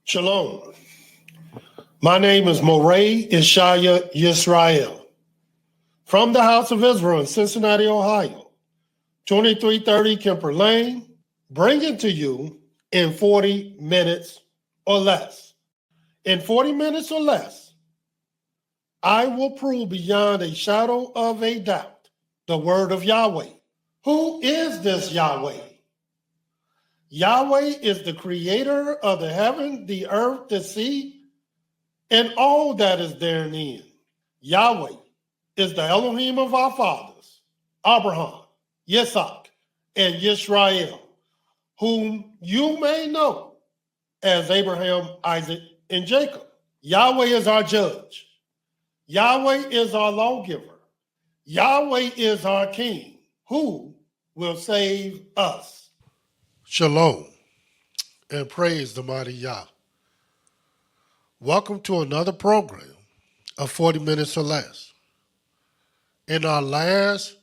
Shalom. My name is MOREH ISHIYAH Yisrael from the House of Israel in Cincinnati, Ohio, 2330 Kemper Lane, bringing to you in 40 minutes or less. In 40 minutes or less, I will prove beyond a shadow of a doubt the word of Yahweh. Who is this Yahweh? Yahweh is the creator of the heaven, the earth, the sea, and all that is therein. Yahweh is the Elohim of our fathers, Abraham, Yitzhak, and Yisrael, whom you may know as Abraham, Isaac, and Jacob. Yahweh is our judge. Yahweh is our lawgiver. Yahweh is our king, who will save us. Shalom, and praise the mighty Yah. Welcome to another program of 40 minutes or less. In our last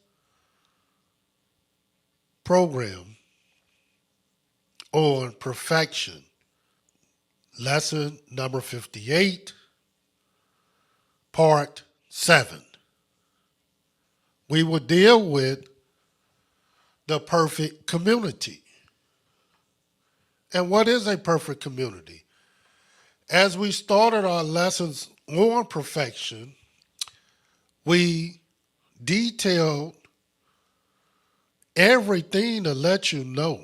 program on perfection, lesson number 58, part 7, we will deal with the perfect community. And what is a perfect community? As we started our lessons on perfection, we detailed everything to let you know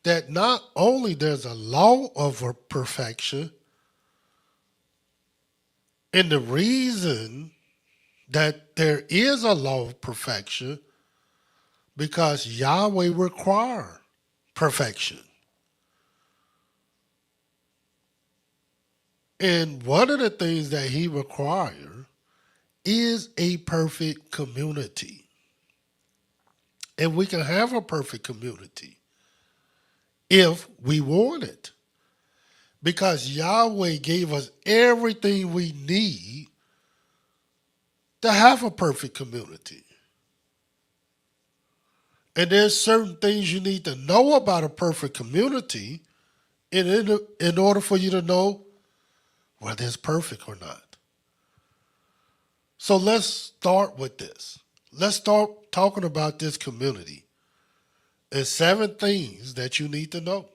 that not only there's a law of perfection, and the reason that there is a law of perfection because Yahweh requires perfection. And one of the things that he requires is a perfect community. And we can have a perfect community if we want it. Because Yahweh gave us everything we need to have a perfect community. And there's certain things you need to know about a perfect community in order for you to know whether it's perfect or not. So let's start with this. Let's start talking about this community and 7 things that you need to know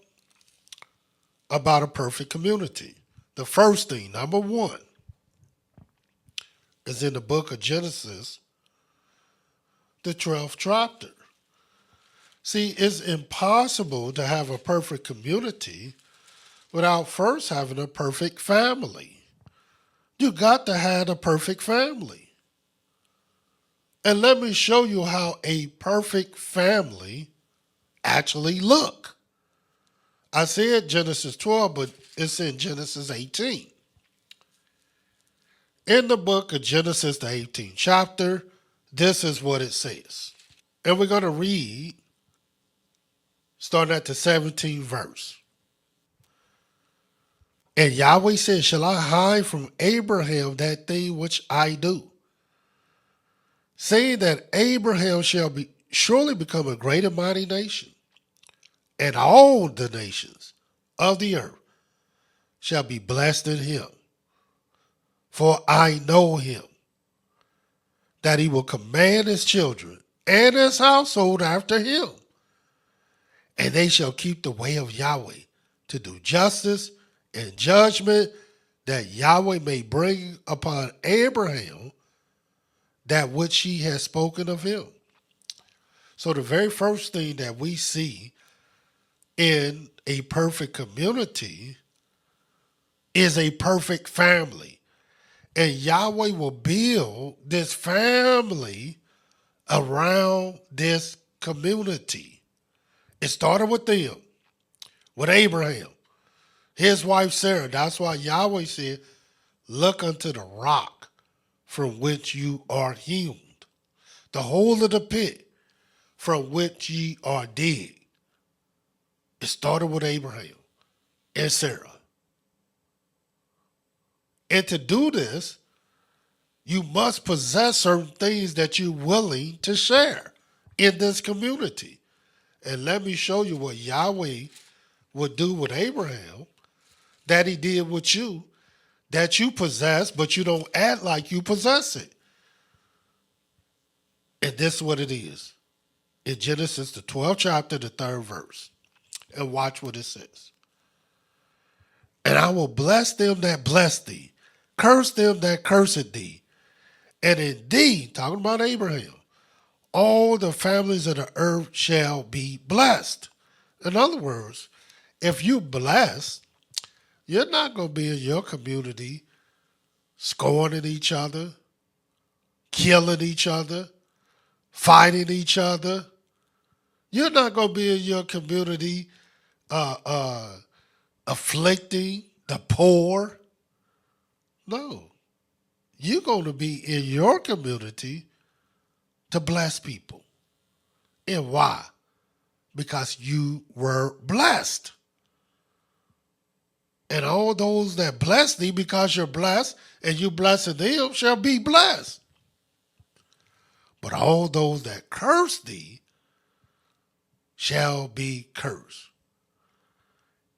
about a perfect community. The first thing, number 1, is in the book of Genesis, the 12th chapter. See, it's impossible to have a perfect community without first having a perfect family. You got to have a perfect family. And let me show you how a perfect family actually look. I said Genesis 12, but it's in Genesis 18. In the book of Genesis, the 18th chapter, this is what it says. And we're going to read starting at the 17th verse. And Yahweh said, shall I hide from Abraham that thing which I do? Saying that Abraham shall surely become a great and mighty nation, and all the nations of the earth shall be blessed in him. For I know him, that he will command his children and his household after him, and they shall keep the way of Yahweh to do justice and judgment, that Yahweh may bring upon Abraham that which he has spoken of him. So the very first thing that we see in a perfect community is a perfect family. And Yahweh will build this family around this community. It started with them, with Abraham, his wife Sarah. That's why Yahweh said, look unto the rock from which you are hewn, the hole of the pit from which ye are dead. It started with Abraham and Sarah. And to do this, you must possess certain things that you're willing to share in this community. And let me show you what Yahweh would do with Abraham that he did with you, that you possess, but you don't act like you possess it. And this is what it is. In Genesis, the 12th chapter, the 3rd verse. And watch what it says. And I will bless them that bless thee, curse them that curseth thee. And indeed, talking about Abraham, all the families of the earth shall be blessed. In other words, if you bless, you're not going to be in your community scorning each other, killing each other, fighting each other. You're not going to be in your community afflicting the poor. No. You're going to be in your community to bless people. And why? Because you were blessed. And all those that bless thee, because you're blessed, and you blessing them, shall be blessed. But all those that curse thee shall be cursed.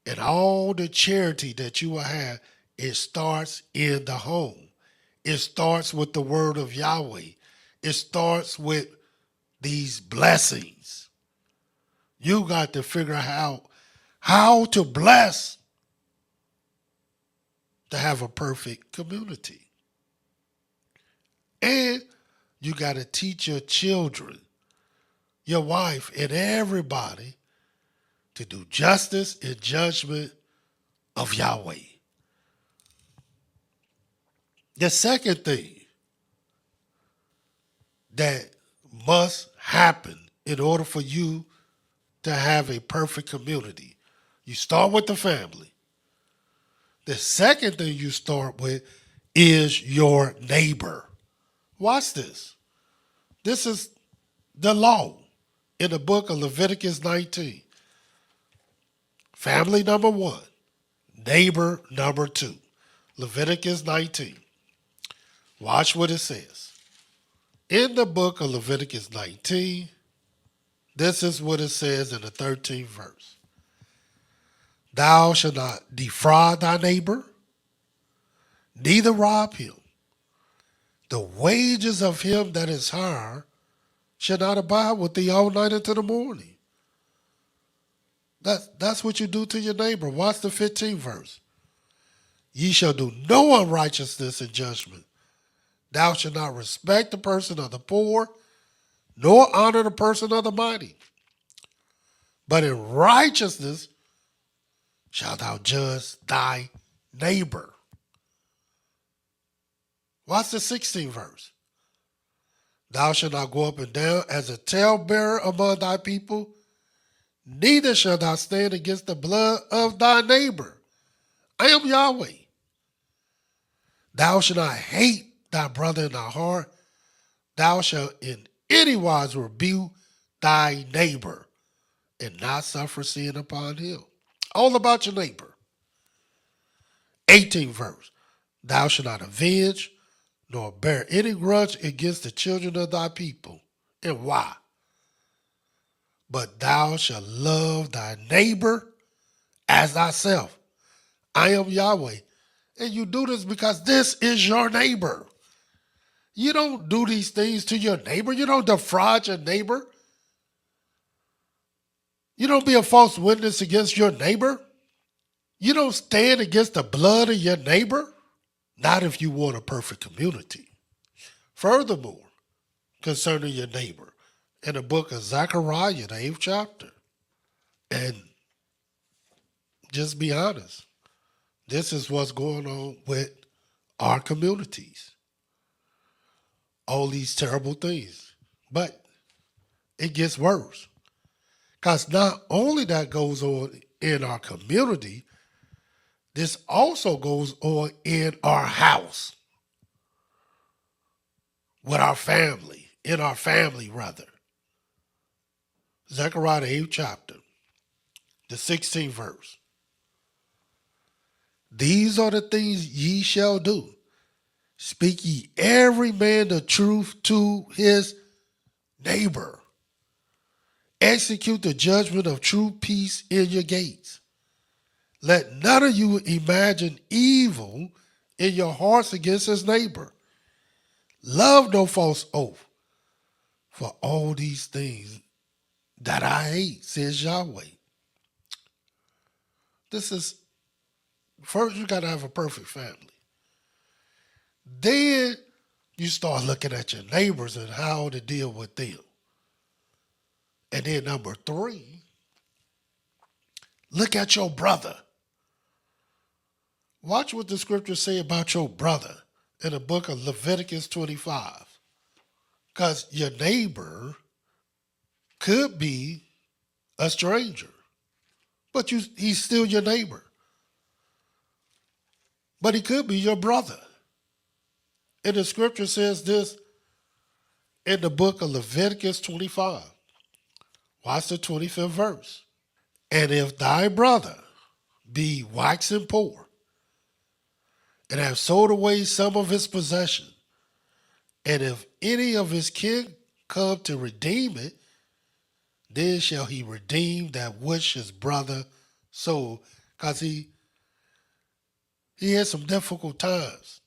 And all the charity that you will have, it starts in the home. It starts with the word of Yahweh. It starts with these blessings. You got to figure out how to bless to have a perfect community. And you got to teach your children, your wife, and everybody to do justice and judgment of Yahweh. The second thing that must happen in order for you to have a perfect community, you start with the family. The second thing you start with is your neighbor. Watch this. This is the law in the book of Leviticus 19. Family number 1, neighbor number 2. Leviticus 19. Watch what it says. In the book of Leviticus 19, this is what it says in the 13th verse. Thou shalt not defraud thy neighbor, neither rob him. The wages of him that is hired shall not abide with thee all night until the morning. That's what you do to your neighbor. Watch the 15th verse. Ye shall do no unrighteousness in judgment. Thou shalt not respect the person of the poor, nor honor the person of the mighty. But in righteousness shalt thou judge thy neighbor. Watch the 16th verse. Thou shalt not go up and down as a talebearer among thy people, neither shalt thou stand against the blood of thy neighbor. I am Yahweh. Thou shalt not hate thy brother in thy heart. Thou shalt in any wise rebuke thy neighbor, and not suffer sin upon him. All about your neighbor. 18th verse. Thou shalt not avenge, nor bear any grudge against the children of thy people. And why? But thou shalt love thy neighbor as thyself. I am Yahweh. And you do this because this is your neighbor. You don't do these things to your neighbor. You don't defraud your neighbor. You don't be a false witness against your neighbor. You don't stand against the blood of your neighbor. Not if you want a perfect community. Furthermore, concerning your neighbor, in the book of Zechariah, the 8th chapter, and just be honest, this is what's going on with our communities. All these terrible things. But it gets worse. Because not only that goes on in our community, this also goes on in our house. With our family. In our family, rather. Zechariah, the 8th chapter, the 16th verse. These are the things ye shall do. Speak ye every man the truth to his neighbor. Execute the judgment of true peace in your gates. Let none of you imagine evil in your hearts against his neighbor. Love no false oath, for all these things that I hate, says Yahweh. This is first you gotta have a perfect family. Then you start looking at your neighbors and how to deal with them. And then number three, look at your brother. Watch what the scriptures say about your brother in the book of Leviticus 25. Because your neighbor could be a stranger, but he's still your neighbor. But he could be your brother. And the scripture says this in the book of Leviticus 25. Watch the 25th verse. And if thy brother be waxen poor, and have sold away some of his possession, and if any of his kin come to redeem it, then shall he redeem that which his brother sold. Because he had some difficult times,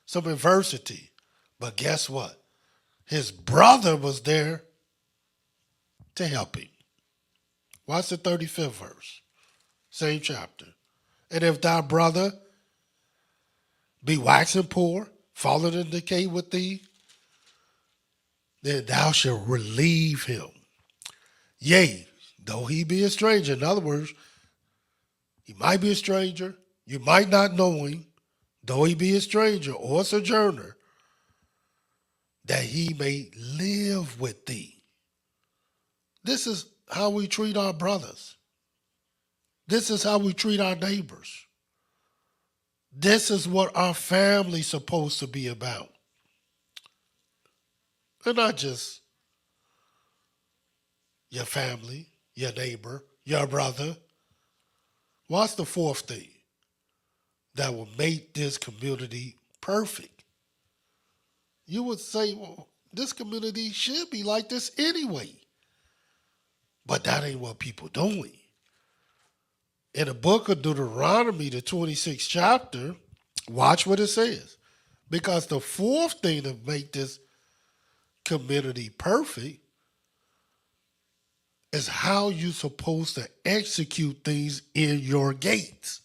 some adversity. But guess what? His brother was there to help him. Watch the 35th verse, same chapter. And if thy brother be waxen poor, fallen in decay with thee, then thou shalt relieve him. Yea, though he be a stranger. In other words, he might be a stranger. You might not know him, though he be a stranger or a sojourner, that he may live with thee. This is how we treat our brothers. This is how we treat our neighbors. This is what our family's supposed to be about. And not just your family, your neighbor, your brother. What's the fourth thing that will make this community perfect? You would say, well, this community should be like this anyway. But that ain't what people doing. In the book of Deuteronomy, the 26th chapter, watch what it says. Because the fourth thing to make this community perfect is how you're supposed to execute things in your gates.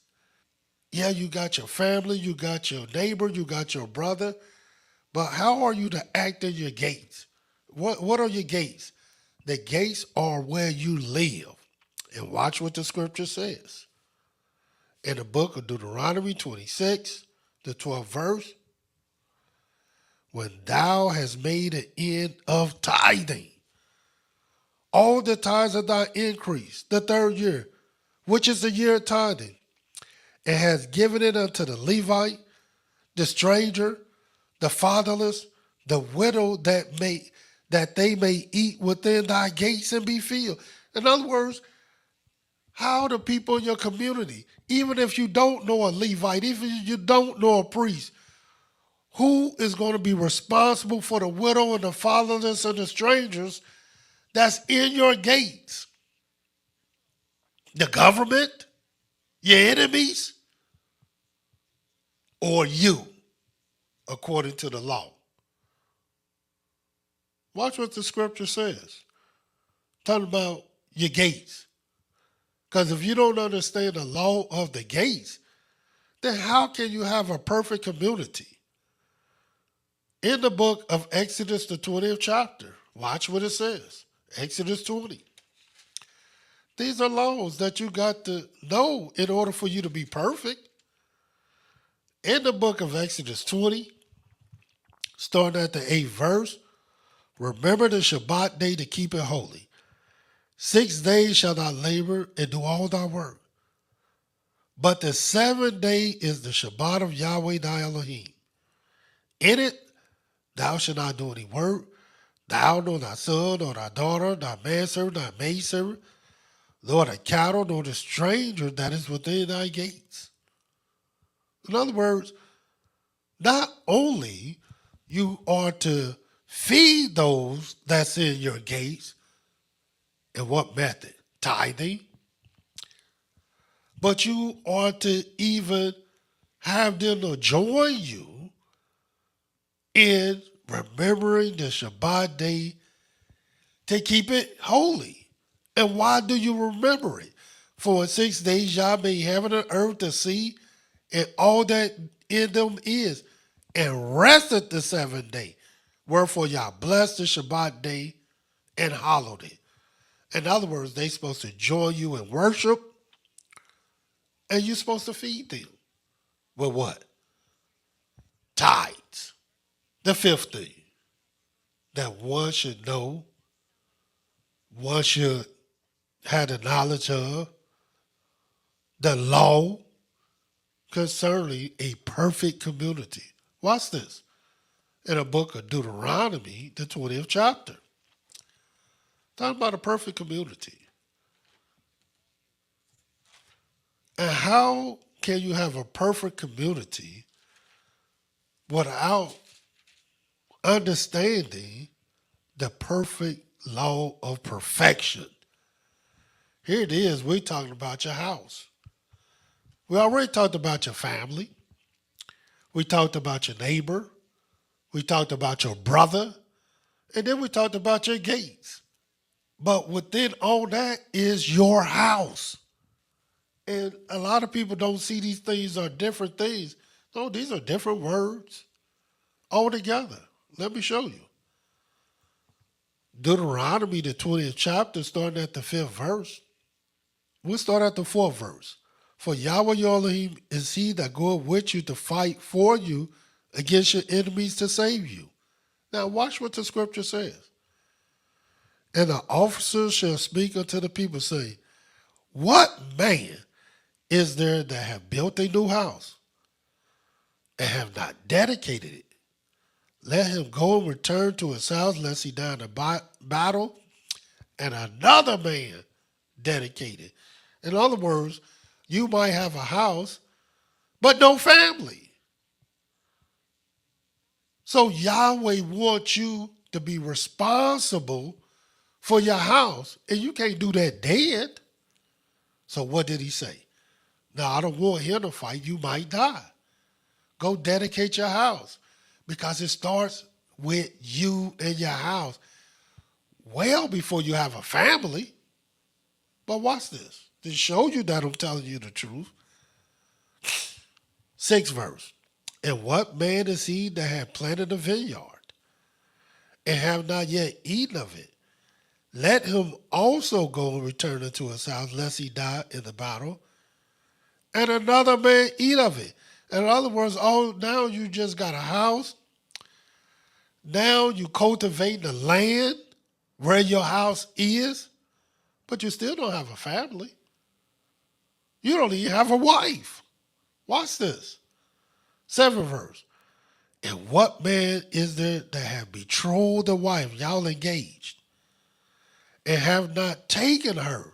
Yeah, you got your family, you got your neighbor, you got your brother, but how are you to act in your gates? What are your gates? The gates are where you live. And watch what the scripture says. In the book of Deuteronomy 26, the 12th verse, when thou hast made an end of tithing, all the tithes of thy increase, the third year, which is the year of tithing, and has given it unto the Levite, the stranger, the fatherless, the widow, that they may eat within thy gates and be filled. In other words, how the people in your community, even if you don't know a Levite, even if you don't know a priest, who is going to be responsible for the widow and the fatherless and the strangers that's in your gates? The government, your enemies, or you, according to the law? Watch what the scripture says. Talking about your gates. Because if you don't understand the law of the gates, then how can you have a perfect community? In the book of Exodus, the 20th chapter, watch what it says. Exodus 20. These are laws that you got to know in order for you to be perfect. In the book of Exodus 20, starting at the 8th verse, remember the Shabbat day to keep it holy. 6 days shalt thou labor and do all thy work. But the 7th day is the Shabbat of Yahweh thy Elohim. In it thou shalt not do any work, thou nor thy son, nor thy daughter, thy manservant, thy maidservant, nor the cattle, nor the stranger that is within thy gates. In other words, not only you are to feed those that's in your gates, in what method? Tithing. but you are to even have them to join you in remembering the Shabbat day to keep it holy. And why do you remember it? For in 6 days Yah made heaven and earth, the sea, and all that in them is, and rested the 7th day. Wherefore Yah blessed the Shabbat day and hallowed it. In other words, they're supposed to join you in worship, and you're supposed to feed them. With what? Tithes. The 5th thing that one should know, one should have the knowledge of, the law concerning a perfect community. Watch this. In the book of Deuteronomy, the 20th chapter. Talking about a perfect community. And how can you have a perfect community without understanding the perfect law of perfection? Here it is. We're talking about your house. We already talked about your family. We talked about your neighbor. We talked about your brother. And then we talked about your gates. But within all that is your house. And a lot of people don't see these things are different things. No, these are different words altogether. Let me show you. Deuteronomy, the 20th chapter, starting at the 5th verse. We'll start at the 4th verse. For Yahweh your Elohim is he that goeth with you to fight for you against your enemies to save you. Now watch what the scripture says. And the officers shall speak unto the people, saying, what man is there that have built a new house and have not dedicated it? Let him go and return to his house, lest he die in a battle, and another man dedicate it. In other words, you might have a house, but no family. So Yahweh wants you to be responsible for your house, and you can't do that dead. So what did he say? Now, I don't want him to fight. You might die. Go dedicate your house, because it starts with you and your house well before you have a family. But watch this. To show you that I'm telling you the truth. 6th verse. And what man is he that hath planted a vineyard and have not yet eaten of it? Let him also go and return unto his house, lest he die in the battle, and another man eat of it. In other words, now you just got a house. Now you cultivate the land where your house is, but you still don't have a family. You don't even have a wife. Watch this. 7th verse. And what man is there that have betrothed a wife, y'all engaged, and have not taken her?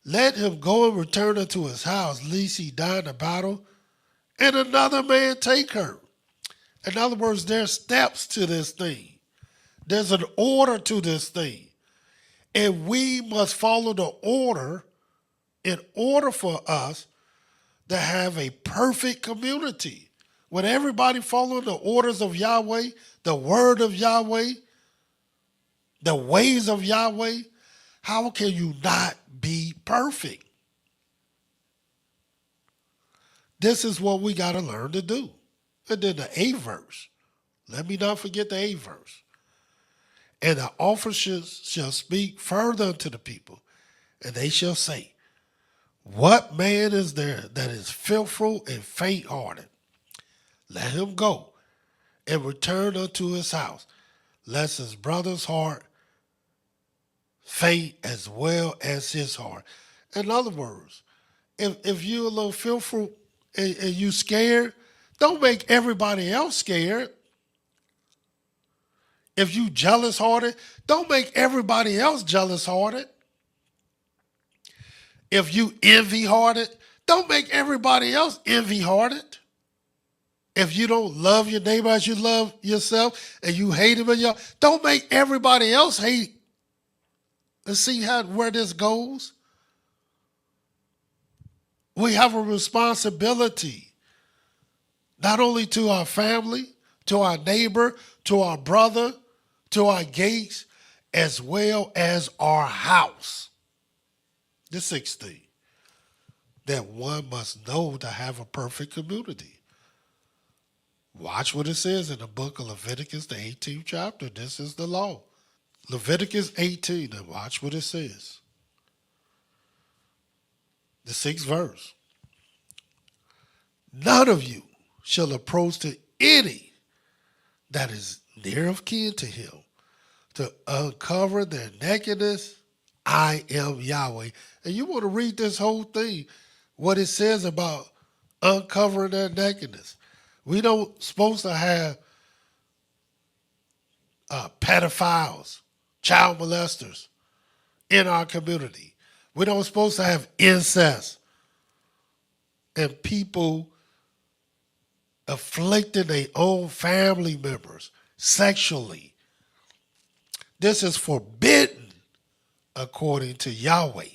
Let him go and return unto his house, lest he die in the battle, and another man take her. In other words, there's steps to this thing. There's an order to this thing. And we must follow the order in order for us to have a perfect community. When everybody following the orders of Yahweh, the word of Yahweh, the ways of Yahweh, how can you not be perfect? This is what we got to learn to do. And then the 8th verse. Let me not forget the 8th verse. And the officers shall speak further unto the people, and they shall say, what man is there that is filthful and faint-hearted? Let him go and return unto his house, lest his brother's heart faint as well as his heart. In other words, if you're a little filthful and you scared, don't make everybody else scared. If you jealous-hearted, don't make everybody else jealous-hearted. If you envy-hearted, don't make everybody else envy-hearted. If you don't love your neighbor as you love yourself and you hate him, don't make everybody else hate. Let's see where this goes. We have a responsibility, not only to our family, to our neighbor, to our brother, to our gates, as well as our house. The sixth thing that one must know to have a perfect community. Watch what it says in the book of Leviticus, the 18th chapter. This is the law. Leviticus 18, and watch what it says. The 6th verse. None of you shall approach to any that is near of kin to him to uncover their nakedness. I am Yahweh. And you want to read this whole thing, what it says about uncovering their nakedness. We don't supposed to have pedophiles, child molesters in our community. We don't supposed to have incest and people afflicting their own family members sexually. This is forbidden according to Yahweh.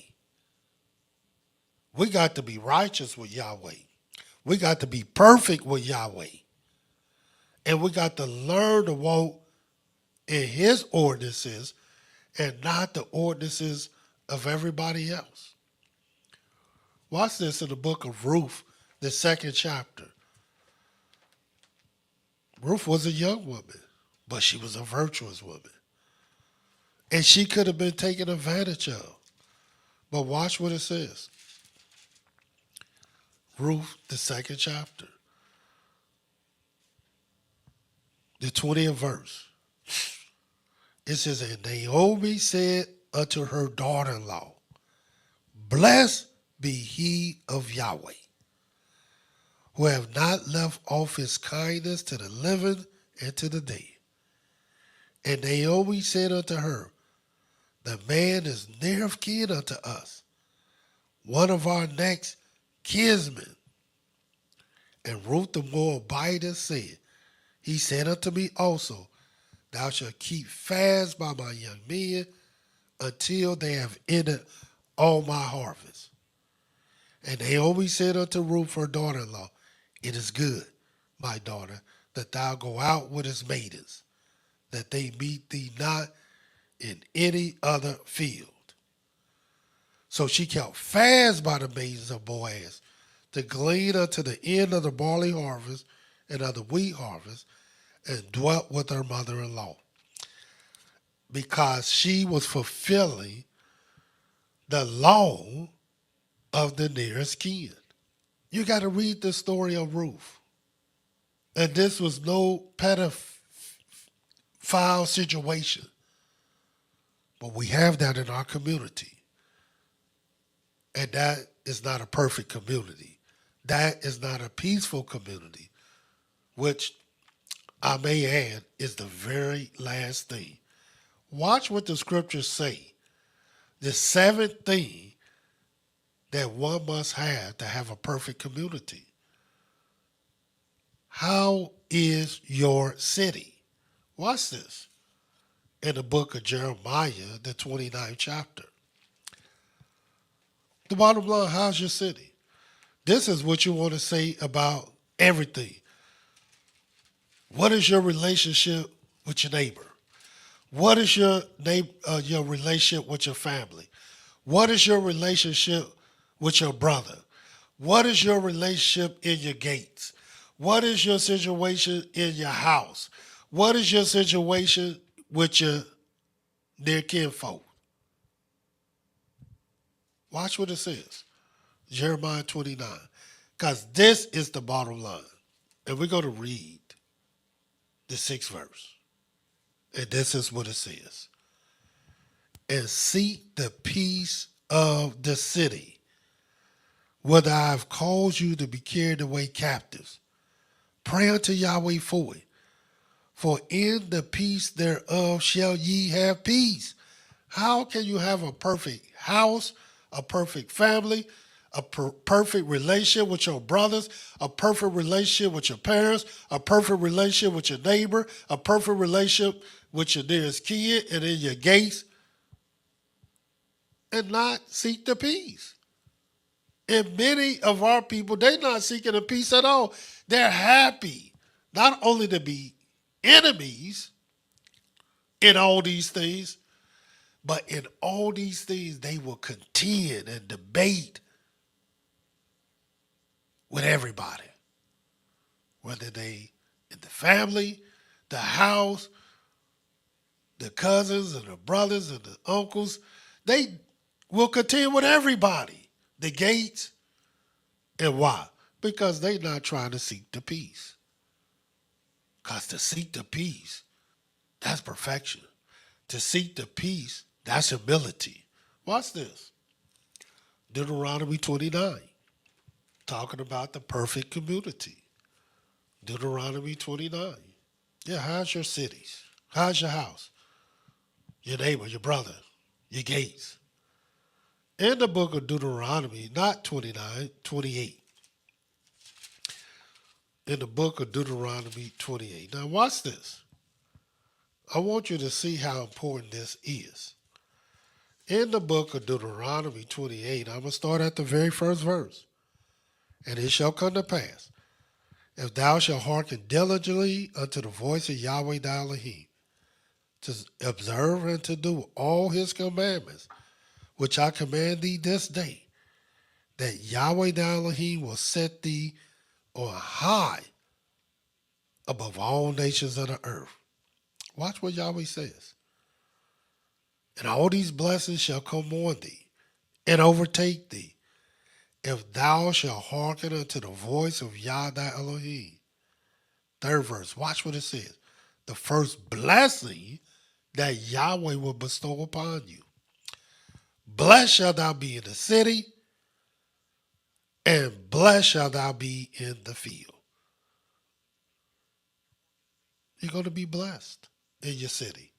We got to be righteous with Yahweh. We got to be perfect with Yahweh. And we got to learn to walk in his ordinances and not the ordinances of everybody else. Watch this in the book of Ruth, the 2nd chapter. Ruth was a young woman, but she was a virtuous woman. And she could have been taken advantage of. But watch what it says. Ruth, the 2nd chapter. The 20th verse. It says, and Naomi said unto her daughter-in-law, blessed be he of Yahweh, who have not left off his kindness to the living and to the dead. And Naomi said unto her, the man is near of kin unto us, one of our next kinsmen. And Ruth the Moabitess said, he said unto me also, thou shalt keep fast by my young men until they have ended all my harvest. And Naomi said unto Ruth her daughter-in-law, it is good, my daughter, that thou go out with his maidens, that they meet thee not in any other field. So she kept fast by the maidens of Boaz to glean unto the end of the barley harvest and of the wheat harvest, and dwelt with her mother-in-law, because she was fulfilling the law of the nearest kin. You got to read the story of Ruth. And this was no pedophile situation. But we have that in our community. And that is not a perfect community. That is not a peaceful community, which I may add is the very last thing. Watch what the scriptures say. The 7th thing that one must have to have a perfect community. How is your city? Watch this in the book of Jeremiah, the 29th chapter. The bottom line, how's your city? This is what you want to say about everything. What is your relationship with your neighbor? What is your relationship with your family? What is your relationship with your brother? What is your relationship in your gates? What is your situation in your house? What is your situation with your near kinfolk? Watch what it says. Jeremiah 29. Because this is the bottom line. And we're going to read the 6th verse. And this is what it says. And seek the peace of the city, whether I have caused you to be carried away captives. Pray unto Yahweh for it. For in the peace thereof shall ye have peace. How can you have a perfect house, a perfect family, a perfect relationship with your brothers, a perfect relationship with your parents, a perfect relationship with your neighbor, a perfect relationship with your nearest kid and in your gates, and not seek the peace? And many of our people, they're not seeking a peace at all. They're happy not only to be enemies in all these things, but in all these things, they will contend and debate with everybody, whether they in the family, the house, the cousins and the brothers and the uncles. They will contend with everybody. The gates. And why? Because they're not trying to seek the peace. Because to seek the peace, that's perfection. To seek the peace, that's humility. Watch this. Deuteronomy 29, talking about the perfect community. Deuteronomy 29. Yeah, how's your cities? How's your house? Your neighbor, your brother, your gates. In the book of Deuteronomy, not 29, 28. In the book of Deuteronomy 28. Now watch this. I want you to see how important this is. In the book of Deuteronomy 28, I'm going to start at the very first verse. And it shall come to pass, if thou shalt hearken diligently unto the voice of Yahweh thy Elohim, to observe and to do all his commandments, which I command thee this day, that Yahweh thy Elohim will set thee on high above all nations of the earth. Watch what Yahweh says. And all these blessings shall come on thee and overtake thee, if thou shalt hearken unto the voice of Yah thy Elohim. Third verse, watch what it says. The first blessing that Yahweh will bestow upon you. Blessed shalt thou be in the city, and blessed shalt thou be in the field. You're going to be blessed in your city.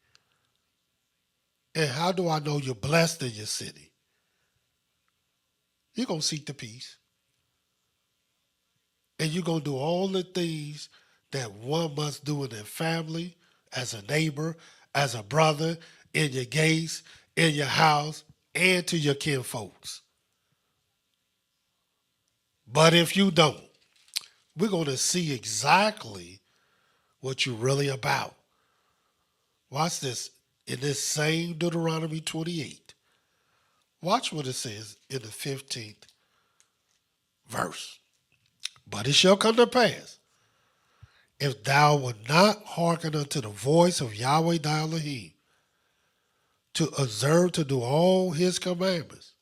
And how do I know you're blessed in your city? You're going to seek the peace. And you're going to do all the things that one must do in their family, as a neighbor, as a brother, in your gates, in your house, and to your kinfolks. But if you don't, we're going to see exactly what you're really about. Watch this. In this same Deuteronomy 28, watch what it says in the 15th verse. But it shall come to pass, if thou wilt not hearken unto the voice of Yahweh thy Elohim, to observe to do all his commandments,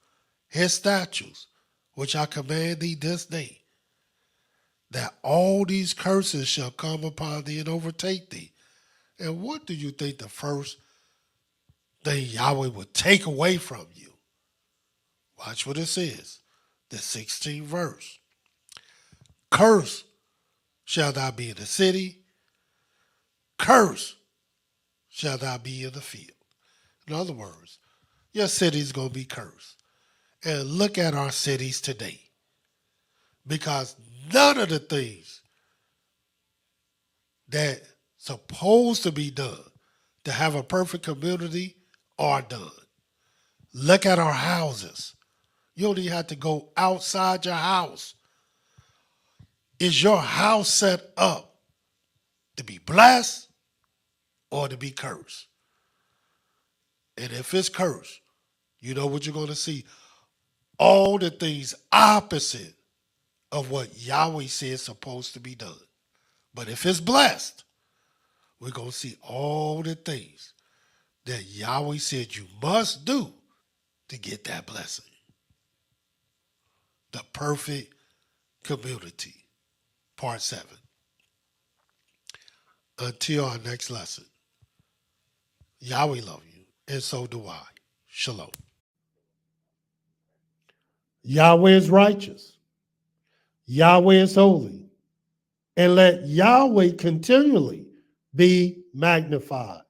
his statutes, which I command thee this day, that all these curses shall come upon thee and overtake thee. And what do you think the first thing Yahweh will take away from you? Watch what it says, the 16th verse. Curse shall thou be in the city, curse shall thou be in the field. In other words, your city's going to be cursed. And look at our cities today. Because none of the things that supposed to be done to have a perfect community are done. Look at our houses. You don't even have to go outside your house. Is your house set up to be blessed or to be cursed? And if it's cursed, you know what you're going to see? All the things opposite of what Yahweh says is supposed to be done. But if it's blessed, we're going to see all the things that Yahweh said you must do to get that blessing. The perfect community, part 7. Until our next lesson, Yahweh love you, and so do I. Shalom. Yahweh is righteous. Yahweh is holy. And let Yahweh continually be magnified.